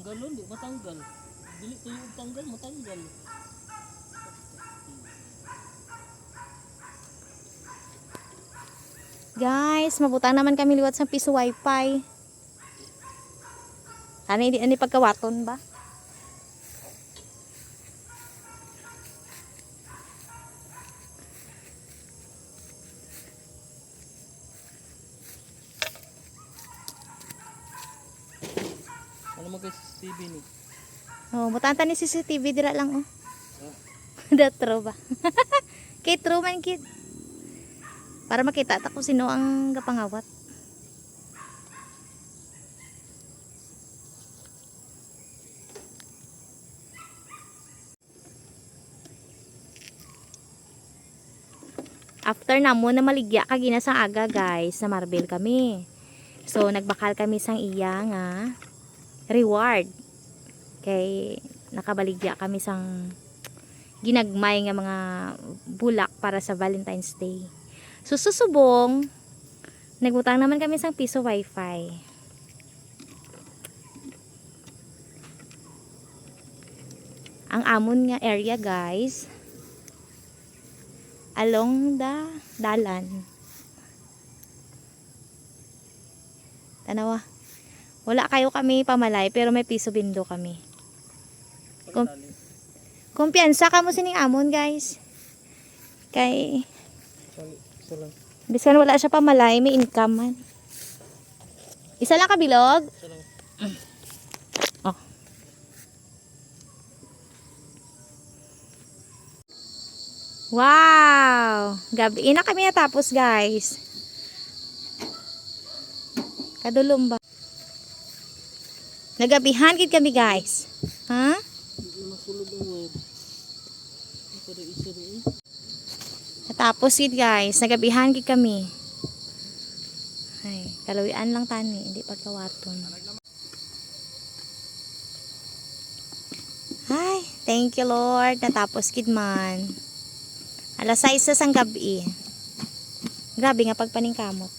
Tanggalon, di matanggal. Dili tuyo og tanggal, matanggal. Guys, mabutang naman kami liwat sa piso wifi. Ani pagkawaton ba? Ano mo guys, CCTV ni? Oh, butanta ni CCTV dira lang oh. Datro ba? Kay true man kid. Para makita ta kung sino ang gapangawat. After na mo na maligya kagina sang aga guys, sa Marbel kami. So nagbakal kami sang iya nga reward. Kay nakabaligya kami sang ginagmay nga mga bulak para sa Valentine's Day. So susubong nagbutang naman kami sang piso wifi. Ang amon nga area guys, along the dalan. Tanawa. Wala kayo kami pamalay pero may piso bindo kami. Kumpiyansa ka mo sining amon guys. Kay Isa lang. bisan wala siya pamalay, may income man. Isa lang kabilog. Isa lang. Oh. Wow! Gabi na kami natapos guys. Kadulom ba? Nagabihan gid kami guys. Ha? Hindi masulod ang web. Para isa rin. Natapos gid guys. Nagabihan gid kami. Ay, kalawian lang tani, hindi pagkawaton. Ay, thank you Lord. Natapos gid man. Alas 6 sang gabi. Grabe nga pagpaningkamot.